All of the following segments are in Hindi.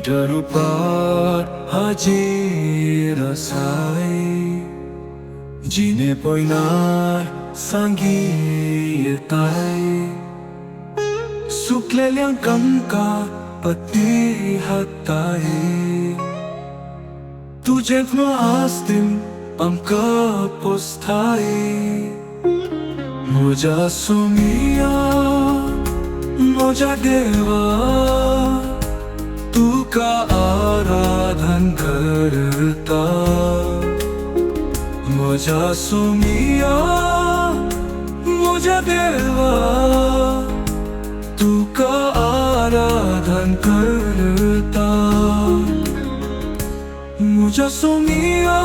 Darupat haji rasai Jine poinar sangi tai Suklelyang kamka pati hatai Tujet maastim pamka postai Moja sumia moja deva तू का आराधन करता मुझा सुमिया मुझा देवा तू का आराधन करता मुझा सुमिया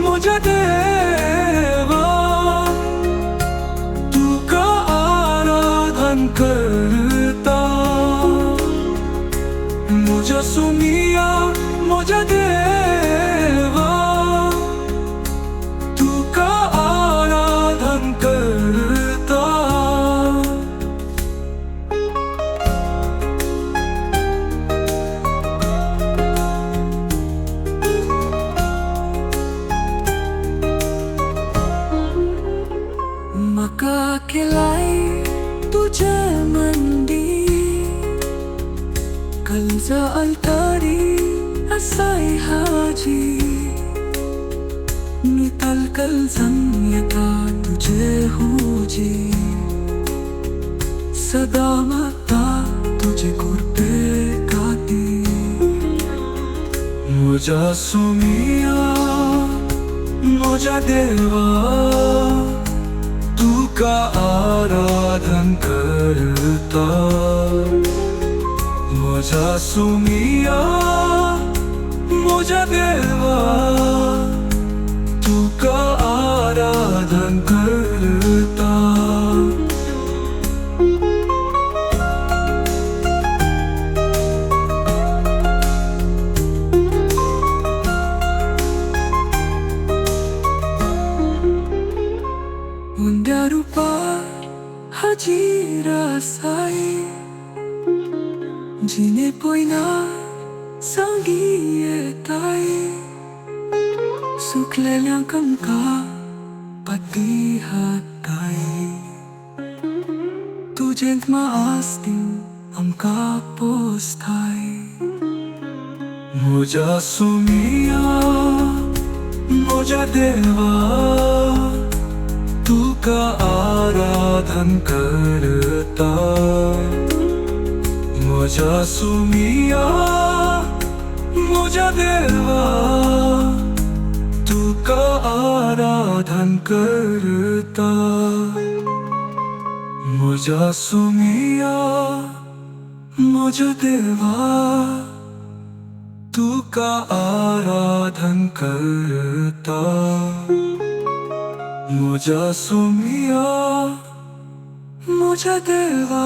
मुझा देवा तू का आराधन करता मुझा सुमिया मुझा देवा तू का आराधन करता मका खिलाई तुझे मंदी Kalza altari asai haji Nital kalzang yata tujhe hoji Sada mata tujhe kurpe kati Muja sumiya muja deva Tu ka आराधन करता मुझा सुमिया मुझा देवा तू का आराधन करता Unda rupa haji rasai Jine poina sangi tai Suklelyang kamka pati hatai Tujent maastim amka postai Muja sumiya muja deva Tu ka आराधन करता मुझा सुमिया मुझा देवा तू का आराधन करता मुझा सुमिया मुझा देवा तू का आराधन करता मुझा सुमिया मुझा देवा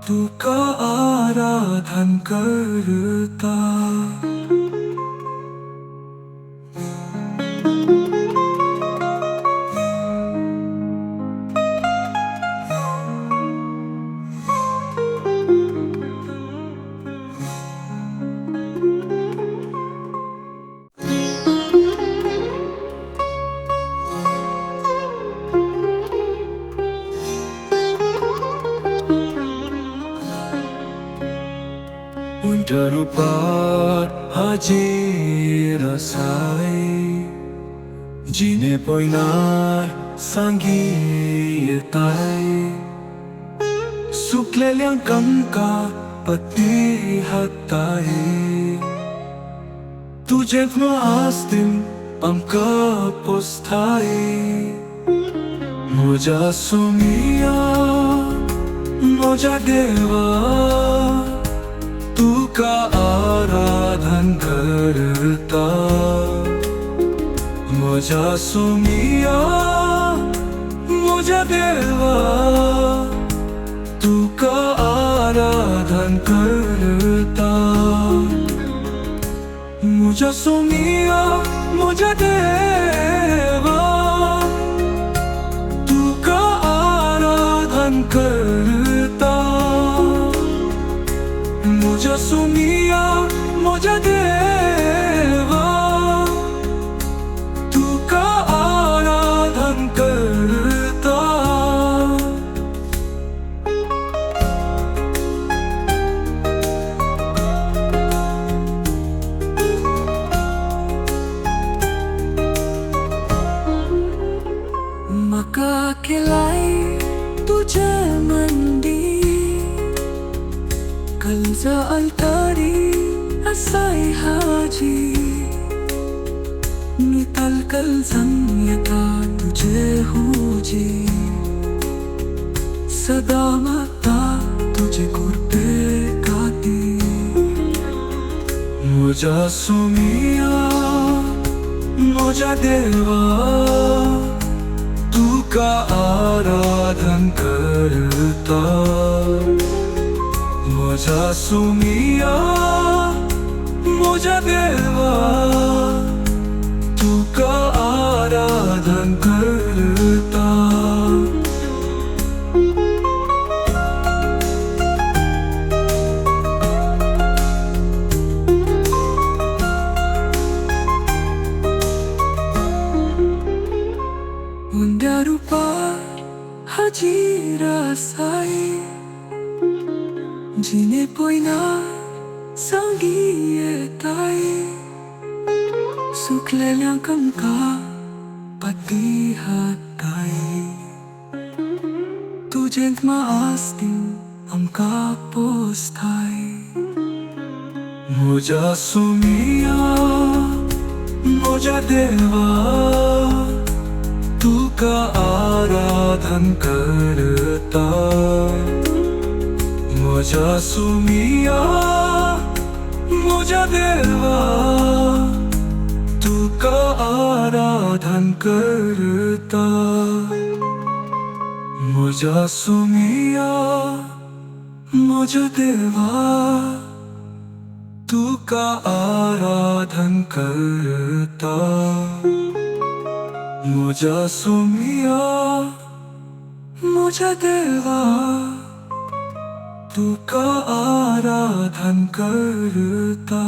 तू का आराधन करता Darupat haji rasai Jine poinar sangi tai Suklelyang kamka pati hatai Tujet maastim pamka postai Muja sumiya muja deva तू का आराधन करता मुझा सुमिया मुझा देवा तू का आराधन करता मुझा सुमिया मुझा देवा तू का आराधन करता मुझा सुमिया मुझा देवा तुका आराधन करता मका खिलाई तुझे मंदी कलजा altari asai haji नितल कल संयता तुझे हुजी सदा माता तुझे कुर्ते गाती मुझा सुमिया मुझा देवा तुका आराधन करता मुझा सुमिया मुझा देवा तुका आराधन करता Unda rupa hajira sai Jine poina sangiye tai Suklelyang kamka pati hatai Tujent maastin amka postai Muja sumiya muja deva तुका आराधन करता मुझा सुमिया मुझा देवा तुका आराधन करता मुझा सुमिया मुझा देवा तुका आराधन करता मुझा सुमिया मुझा देवा तुका आराधन करता